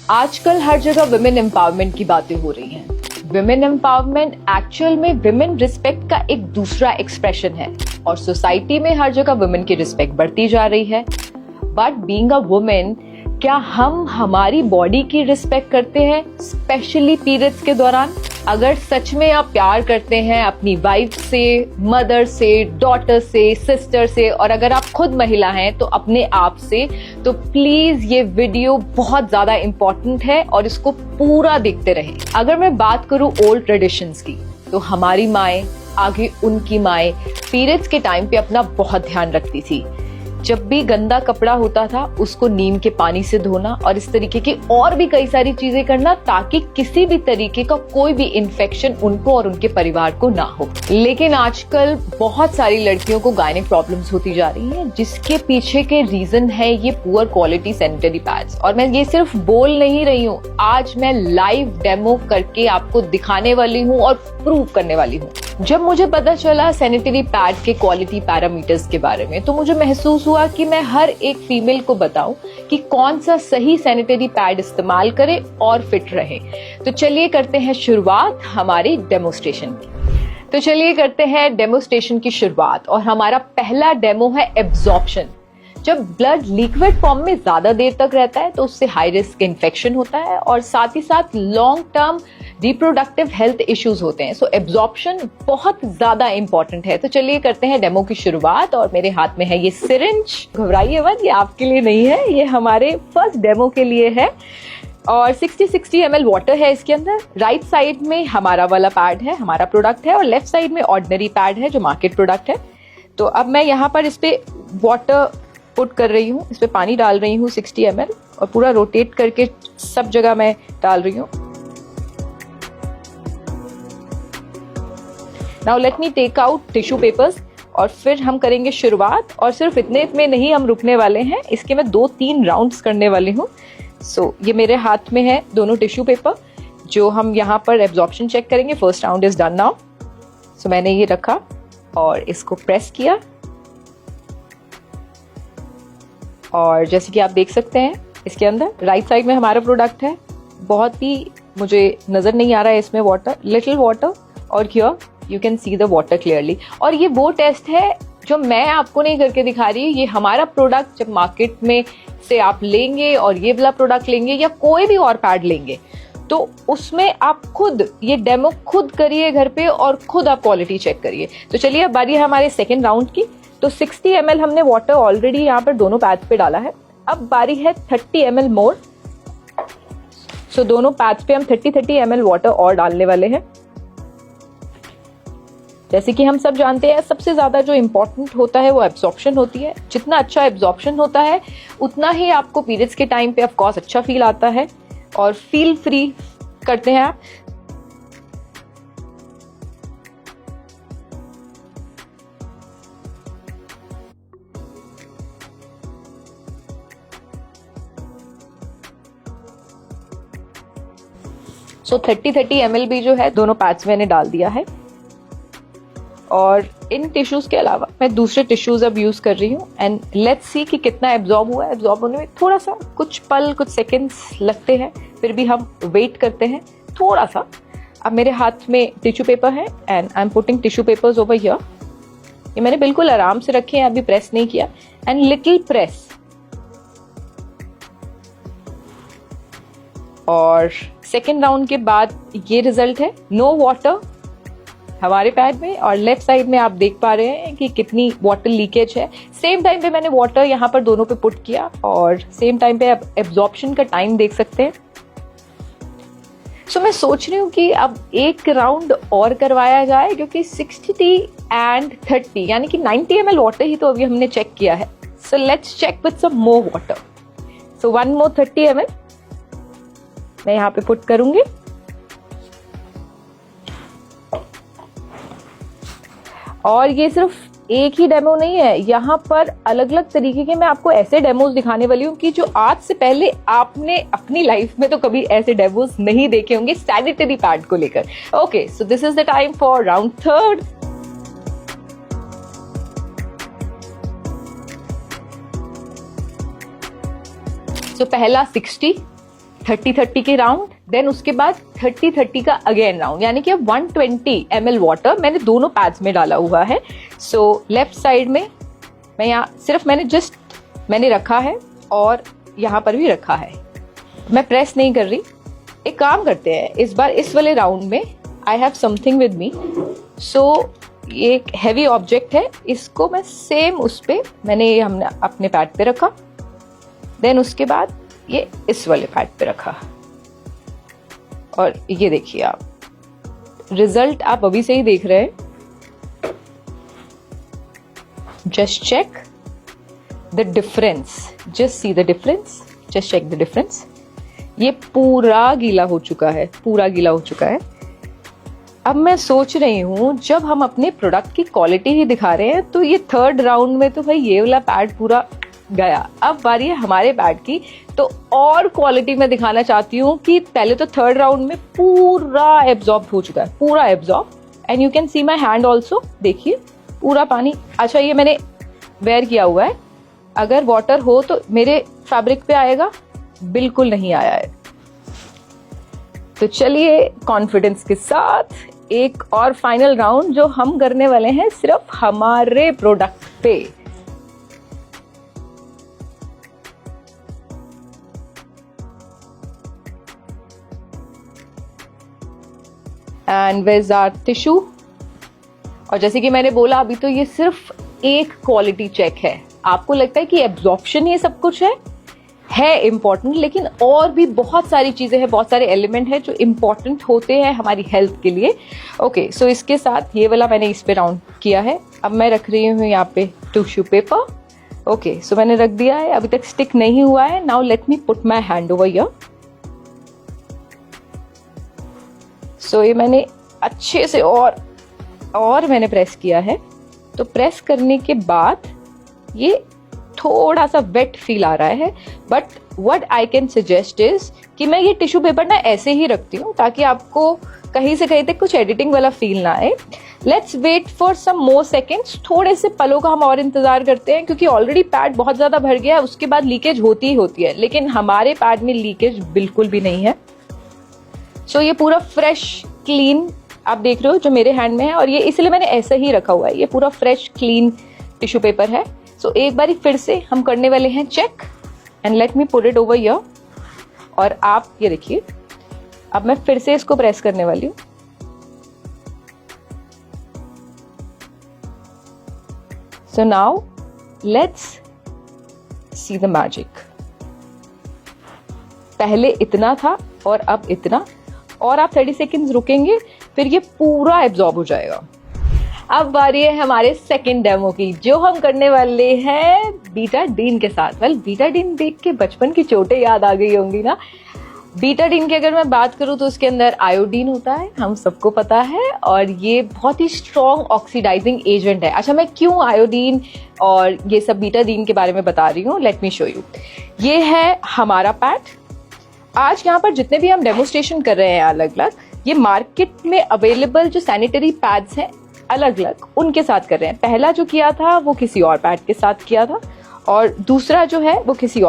आजकल हर जगह women empowerment की बातें हो रही हैं। विमेन एम्पावरमेंट एक्चुअल में विमेन रिस्पेक्ट का एक दूसरा एक्सप्रेशन है और सोसाइटी में हर जगह विमेन की रिस्पेक्ट बढ़ती जा रही है। बट बीइंग अ वुमेन, क्या हम हमारी बॉडी की रिस्पेक्ट करते हैं, स्पेशली पीरियड्स के दौरान? अगर सच में आप प्यार करते हैं अपनी वाइफ से, मदर से, डॉटर से, सिस्टर से, और अगर आप खुद महिला हैं तो अपने आप से, तो प्लीज ये वीडियो बहुत ज्यादा इंपॉर्टेंट है और इसको पूरा देखते रहें। अगर मैं बात करूं ओल्ड ट्रेडिशंस की, तो हमारी माएं, आगे उनकी माएं पीरियड्स के टाइम पे अपना बहुत ध्यान रखती थी। जब भी गंदा कपड़ा होता था उसको नीम के पानी से धोना और इस तरीके की और भी कई सारी चीजें करना, ताकि किसी भी तरीके का कोई भी इन्फेक्शन उनको और उनके परिवार को ना हो। लेकिन आजकल बहुत सारी लड़कियों को गायनिक प्रॉब्लम्स होती जा रही हैं, जिसके पीछे के रीजन है ये पुअर क्वालिटी सैनिटरी पैड्स। और मैं ये सिर्फ बोल नहीं रही हूँ, आज मैं लाइव डेमो करके आपको दिखाने वाली हूँ और प्रूव करने वाली हूँ। जब मुझे पता चला सैनिटरी पैड के क्वालिटी पैरामीटर्स के बारे में, तो मुझे महसूस हुआ कि मैं हर एक फीमेल को बताऊं कि कौन सा सही सैनिटरी पैड इस्तेमाल करे और फिट रहे। तो चलिए करते हैं शुरुआत हमारी डेमोस्ट्रेशन की। और हमारा पहला डेमो है एब्जॉर्प्शन। जब ब्लड लिक्विड फॉर्म में ज्यादा देर तक रहता है तो उससे हाई रिस्क इन्फेक्शन होता है और साथ ही साथ long term reproductive health issues होते हैं। सो एब्जॉर्प्शन बहुत ज्यादा इंपॉर्टेंट है। तो चलिए करते हैं डेमो की शुरुआत। और मेरे हाथ में है ये सिरिंज। घबराइए मत, ये आपके लिए नहीं है, ये हमारे फर्स्ट डेमो के लिए है। और 60 ml वाटर है इसके अंदर। राइट साइड में हमारा वाला पैड है, हमारा प्रोडक्ट है, और लेफ्ट साइड में ऑर्डिनरी पैड है जो मार्केट प्रोडक्ट है। तो अब मैं यहाँ पर इस पे वाटर पुट कर रही हूँ, इस पे पानी डाल रही हूँ 60 ml, और पूरा रोटेट करके सब जगह मैं डाल रही हूँ। Now let me take out tissue papers और फिर हम करेंगे शुरुआत। और सिर्फ इतने में नहीं हम रुकने वाले हैं, इसके मैं 2-3 राउंड्स करने वाली हूँ। सो ये मेरे हाथ में है दोनों टिश्यू पेपर, जो हम यहाँ पर एब्जॉर्प्शन चेक करेंगे। First round is done now. So मैंने ये रखा और इसको प्रेस किया, और जैसे कि आप देख सकते हैं इसके अंदर राइट साइड में हमारा प्रोडक्ट है। बहुत ही मुझे नजर नहीं आ रहा है इसमें वाटर, लिटिल वाटर, और here you can see the water clearly. और ये वो टेस्ट है जो मैं आपको नहीं करके दिखा रही, ये हमारा प्रोडक्ट जब मार्केट में से आप लेंगे और ये वाला प्रोडक्ट लेंगे या कोई भी और पैड लेंगे, तो उसमें आप खुद ये डेमो खुद करिए घर पे और खुद आप क्वालिटी चेक करिए। तो चलिए अब बारी है हमारे सेकेंड राउंड की। तो 60 ml हमने वाटर ऑलरेडी यहाँ पर दोनों पैड्स पे डाला है। अब बारी है 30 ml मोर। सो दोनों पैड्स पे हम 30 ml वाटर और डालने वाले हैं। जैसे कि हम सब जानते हैं, सबसे ज्यादा जो इम्पोर्टेंट होता है वो एब्जॉर्प्शन होती है। जितना अच्छा एब्जॉर्प्शन होता है उतना ही आपको पीरियड्स के टाइम पे ऑफ कोर्स अच्छा फील आता है और फील फ्री करते हैं आप। सो 30 ml भी जो है दोनों पैड्स मैंने डाल दिया है। और इन टिश्यूज के अलावा मैं दूसरे टिश्यूज अब यूज कर रही हूँ, एंड लेट्स सी कि कितना एब्जॉर्ब हुआ है। एब्जॉर्ब होने में थोड़ा सा कुछ पल, कुछ सेकेंड्स लगते हैं, फिर भी हम वेट करते हैं थोड़ा सा। अब मेरे हाथ में टिश्यू पेपर है and I am putting tissue papers over here. ये मैंने बिल्कुल आराम से रखे हैं, अभी प्रेस नहीं किया, एंड लिटिल प्रेस। और सेकेंड राउंड के बाद ये रिजल्ट है, नो वाटर हमारे पैड में, और लेफ्ट साइड में आप देख पा रहे हैं कि कितनी वाटर लीकेज है। सेम टाइम पे मैंने वाटर यहाँ पर दोनों पे पुट किया, और सेम टाइम पे आप एब्जॉर्प्शन का टाइम देख सकते हैं। सो मैं सोच रही हूँ कि अब एक राउंड और करवाया जाए, क्योंकि 60 and 30 यानी कि 90 ml वाटर ही तो अभी हमने चेक किया है। So let's check with some more water. So 1 more 30 ml मैं यहाँ पे पुट करूंगी। और ये सिर्फ एक ही डेमो नहीं है, यहाँ पर अलग अलग तरीके के मैं आपको ऐसे डेमोज दिखाने वाली हूँ कि जो आज से पहले आपने अपनी लाइफ में तो कभी ऐसे डेमोज नहीं देखे होंगे सैनिटरी पैड को लेकर। Okay, so this is the time for round third. So पहला 60, 30-30 के राउंड, देन उसके बाद 30-30 का अगेन राउंड, यानी कि 120 ml वाटर मैंने दोनों पैड्स में डाला हुआ है। सो लेफ्ट साइड में मैं यहाँ सिर्फ मैंने रखा है और यहाँ पर भी रखा है, मैं प्रेस नहीं कर रही। एक काम करते हैं, इस बार इस वाले राउंड में I have something with me. So ये एक हैवी ऑब्जेक्ट है, इसको मैं सेम उस पे हमने अपने पैड पे रखा, देन उसके बाद ये इस वाले पैड पे रखा, और ये देखिए आप रिजल्ट आप अभी से ही देख रहे हैं। Just check the difference, just see the difference, just check the difference. ये पूरा गीला हो चुका है, पूरा गीला हो चुका है। अब मैं सोच रही हूँ जब हम अपने प्रोडक्ट की क्वालिटी ही दिखा रहे हैं तो ये थर्ड राउंड में तो भाई ये वाला पैड पूरा गया, अब बारी है हमारे पैड की। तो और क्वालिटी में दिखाना चाहती हूँ कि पहले तो थर्ड राउंड में पूरा एब्जॉर्ब हो चुका है, पूरा absorb, and you can see my hand also, देखिए पूरा पानी। अच्छा, ये मैंने वेयर किया हुआ है, अगर वाटर हो तो मेरे फैब्रिक पे आएगा, बिल्कुल नहीं आया है। तो चलिए कॉन्फिडेंस के साथ एक और फाइनल राउंड जो हम करने वाले हैं सिर्फ हमारे प्रोडक्ट पे। And where is our tissue. और जैसे कि मैंने बोला अभी तो ये सिर्फ एक क्वालिटी चेक है। आपको लगता है कि एब्जॉर्प्शन ये सब कुछ है इम्पॉर्टेंट, लेकिन और भी बहुत सारी चीजें हैं, बहुत सारे एलिमेंट हैं जो इम्पॉर्टेंट होते हैं हमारी हेल्थ के लिए। ओके, सो इसके साथ ये वाला मैंने इस पे राउंड किया है। अब मैं रख रही हूँ यहाँ पे टिश्यू पेपर। ओके, सो मैंने रख दिया है, अभी तक स्टिक नहीं हुआ है। Now let me put my hand over here. So ये मैंने अच्छे से और मैंने प्रेस किया है। तो प्रेस करने के बाद ये थोड़ा सा वेट फील आ रहा है, but what I can suggest is कि मैं ये टिश्यू पेपर ना ऐसे ही रखती हूँ ताकि आपको कहीं से कहीं तक कुछ एडिटिंग वाला फील ना आए। Let's wait for some more seconds, थोड़े से पलों का हम और इंतजार करते हैं, क्योंकि ऑलरेडी पैड बहुत ज्यादा भर गया है, उसके बाद लीकेज होती ही होती है, लेकिन हमारे पैड में लीकेज बिल्कुल भी नहीं है। सो ये पूरा फ्रेश क्लीन आप देख रहे हो जो मेरे हैंड में है, और ये इसलिए मैंने ऐसे ही रखा हुआ है, ये पूरा फ्रेश क्लीन टिश्यू पेपर है। सो एक बार फिर से हम करने वाले हैं check, and let me put it over here. और आप ये देखिए, अब मैं फिर से इसको प्रेस करने वाली हूं। So now let's see the magic. पहले इतना था और अब इतना, और आप 30 सेकेंड्स रुकेंगे, फिर ये पूरा एब्जॉर्ब हो जाएगा। अब बारी है हमारे सेकंड डेमो की, जो हम करने वाले हैं बीटाडीन के साथ। वेल, बीटाडीन देख के बचपन की चोटें याद आ गई होंगी ना। बीटाडीन की अगर मैं बात करूं तो उसके अंदर आयोडीन होता है, हम सबको पता है, और ये बहुत ही स्ट्रॉन्ग ऑक्सीडाइजिंग एजेंट है। अच्छा, मैं क्यों आयोडीन और ये सब बीटाडीन के बारे में बता रही हूँ, लेट मी शो यू। ये है हमारा पैड। आज यहाँ पर जितने भी हम डेमोस्ट्रेशन कर रहे हैं अलग अलग, ये मार्केट में अवेलेबल जो सैनिटरी पैड्स हैं अलग अलग, उनके साथ कर रहे हैं। पहला जो किया था वो किसी और पैड के साथ किया था, और दूसरा जो है वो किसी और